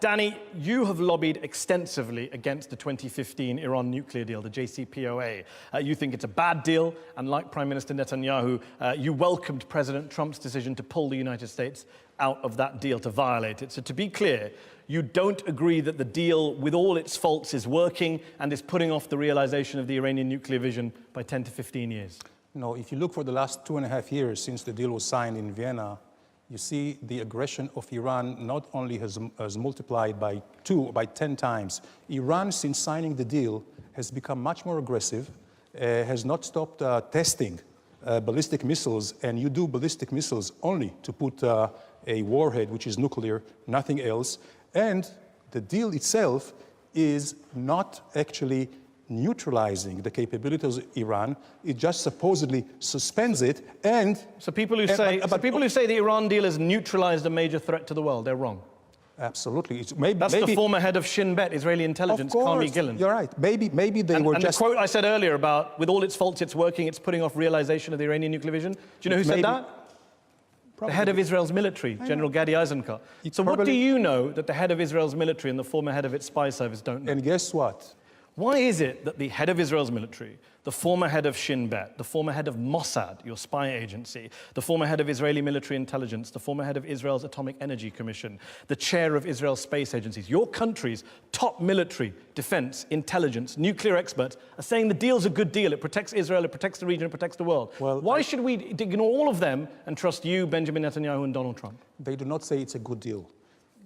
Danny, you have lobbied extensively against the 2015 Iran nuclear deal, the JCPOA. You think it's a bad deal, and like Prime Minister Netanyahu, you welcomed President Trump's decision to pull the United States out of that deal, to violate it. So to be clear, you don't agree that the deal, with all its faults, is working and is putting off the realization of the Iranian nuclear vision by 10 to 15 years? No, if you look for the last 2.5 years since the deal was signed in Vienna, you see the aggression of Iran not only has multiplied by 10 times. Iran, since signing the deal, has become much more aggressive, has not stopped testing ballistic missiles, and you do ballistic missiles only to put a warhead, which is nuclear, nothing else. And the deal itself is not actually neutralizing the capabilities of Iran. It just supposedly suspends it. And so people who say the Iran deal has neutralized a major threat to the world, they're wrong. Absolutely. That's the former head of Shin Bet, Israeli intelligence, Carmi Gillen. You're right. Maybe they were just... And the quote I said earlier about, with all its faults, it's working, it's putting off realization of the Iranian nuclear vision. Do you know who said that? Probably. The head of Israel's military, General Gadi Eisenkot. So what do you know that the head of Israel's military and the former head of its spy service don't know? And guess what? Why is it that the head of Israel's military, the former head of Shin Bet, the former head of Mossad, your spy agency, the former head of Israeli military intelligence, the former head of Israel's Atomic Energy Commission, the chair of Israel's space agencies, your country's top military, defense, intelligence, nuclear experts are saying the deal's a good deal, it protects Israel, it protects the region, it protects the world. Well, why should we ignore all of them and trust you, Benjamin Netanyahu, and Donald Trump? They do not say it's a good deal.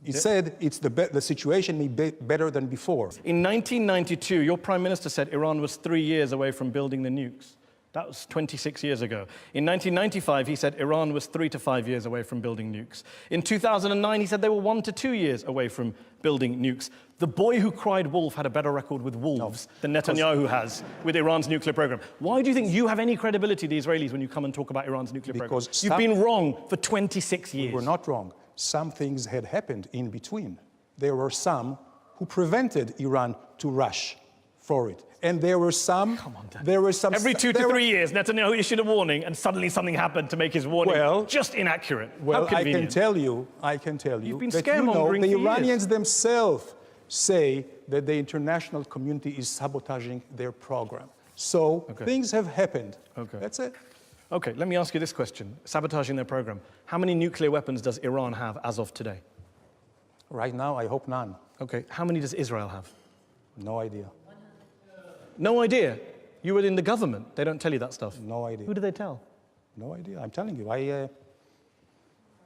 It said it's the situation may be better than before. In 1992, your prime minister said Iran was 3 years away from building the nukes. That was 26 years ago. In 1995, he said Iran was 3 to 5 years away from building nukes. In 2009, he said they were 1 to 2 years away from building nukes. The boy who cried wolf had a better record with wolves than Netanyahu has with Iran's nuclear program. Why do you think you have any credibility to the Israelis when you come and talk about Iran's nuclear program? You've been wrong for 26 years. We're not wrong. Some things had happened in between. There were some who prevented Iran to rush for it. And there were some... Come on, Dan. There were some... Every 2 to 3 years, Netanyahu issued a warning and suddenly something happened to make his warning just inaccurate. Well, I can tell you You've been that scaremongering the for Iranians years. themselves say that the international community is sabotaging their program. So things have happened. That's it. Okay, let me ask you this question. Sabotaging their program. How many nuclear weapons does Iran have as of today? Right now, I hope none. Okay, how many does Israel have? No idea. No idea? You were in the government. They don't tell you that stuff. No idea. Who do they tell? No idea. I'm telling you, I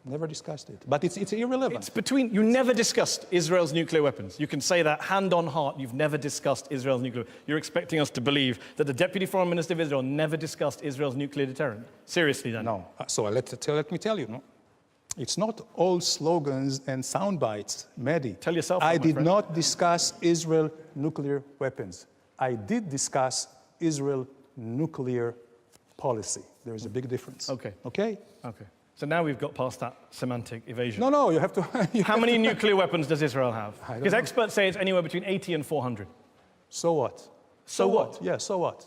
never discussed it. But it's irrelevant. It's between... You never discussed Israel's nuclear weapons. You can say that hand on heart. You've never discussed Israel's nuclear... You're expecting us to believe that the Deputy Foreign Minister of Israel never discussed Israel's nuclear deterrent? Seriously, Dan? No. So let me tell you, no? It's not all slogans and sound bites, Mehdi. Tell yourself I did friend. not discuss Israel nuclear weapons. I did discuss Israel nuclear policy. There is a big difference. Okay. Okay? Okay. So now we've got past that semantic evasion. No, you have to... How many nuclear weapons does Israel have? Because experts say it's anywhere between 80 and 400. So what? So what? Yeah, so what?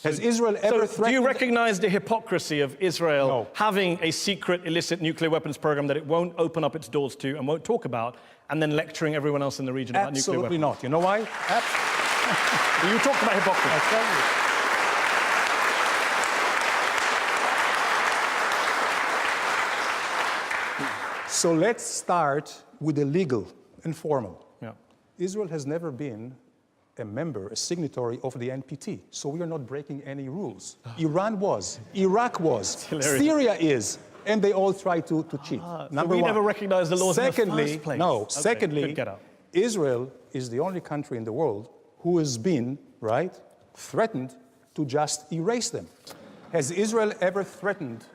Has Israel ever threatened... Do you recognize the hypocrisy of Israel having a secret, illicit nuclear weapons program that it won't open up its doors to and won't talk about, and then lecturing everyone else in the region about nuclear weapons? Absolutely not. You know why? You talked about hypocrisy. I tell you. So let's start with the legal and formal. Yeah. Israel has never been a member, a signatory of the NPT, so we are not breaking any rules. Iran was, Iraq was, Syria is, and they all try to cheat. Number one. We never recognized the laws in the first place. No. Secondly, Israel is the only country in the world who has been, threatened to just erase them. Has Israel ever threatened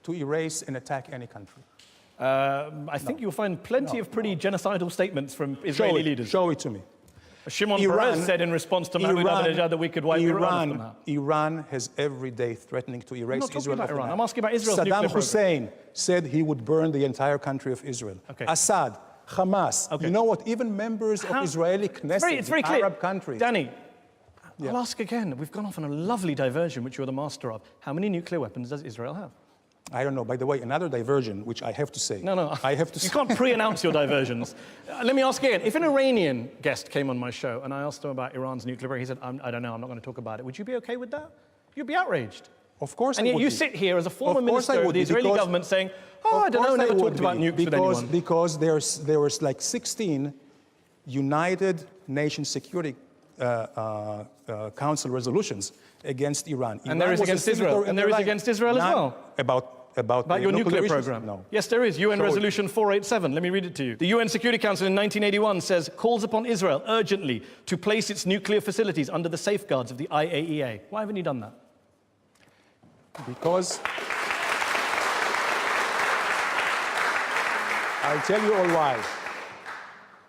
to erase and attack any country? I think you'll find plenty of pretty genocidal statements from Israeli leaders. Show it to me. Shimon Peres said in response to Mahmoud Ahmadinejad that we could wipe Iran from that. Iran has every day threatening to erase Israel. I'm not talking about Iran. I'm asking about Israel's nuclear program. Saddam Hussein said he would burn the entire country of Israel. Assad, Hamas. You know what? Even members of Israeli Knesset, Arab countries. Danny, I'll ask again. We've gone off on a lovely diversion, which you're the master of. How many nuclear weapons does Israel have? I don't know. By the way, another diversion, which I have to say. No. I have to You say. can't pre-announce your diversions. Let me ask again. If an Iranian guest came on my show and I asked him about Iran's nuclear program, he said, I don't know, I'm not going to talk about it. Would you be okay with that? You'd be outraged. Of course and I yet would you be. sit here as a former Of course minister of the be, Israeli government saying, oh, I don't know, never talked about nukes with anyone. Because there was like 16 United Nations Security Council resolutions against Iran. And there is against Israel. And there is against Israel as well. About your nuclear issues? program? No. Yes, there is. UN Resolution 487. Let me read it to you. The UN Security Council in 1981 says, calls upon Israel urgently to place its nuclear facilities under the safeguards of the IAEA. Why haven't you done that? Because I'll tell you all why.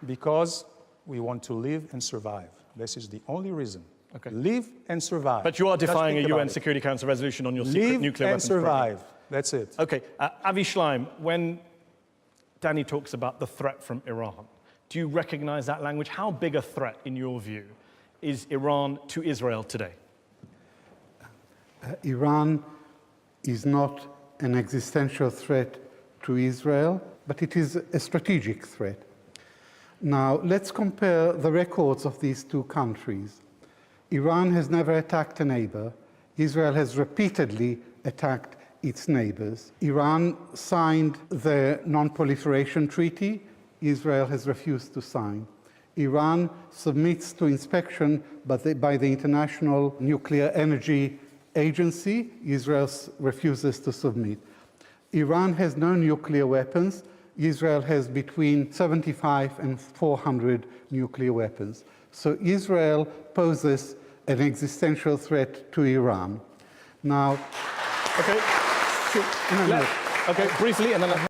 Because we want to live and survive. This is the only reason. Okay. Live and survive. But you are defying a UN it. Security Council resolution on your secret nuclear weapons Live and program. survive. That's it. Okay, Avi Schleim, when Danny talks about the threat from Iran, do you recognize that language? How big a threat, in your view, is Iran to Israel today? Iran is not an existential threat to Israel, but it is a strategic threat. Now, let's compare the records of these two countries. Iran has never attacked a neighbor. Israel has repeatedly attacked its neighbors. Iran signed the Non-Proliferation Treaty. Israel has refused to sign. Iran submits to inspection by the International Nuclear Energy Agency. Israel refuses to submit. Iran has no nuclear weapons. Israel has between 75 and 400 nuclear weapons. So Israel poses an existential threat to Iran. Now, okay. Okay, briefly, and then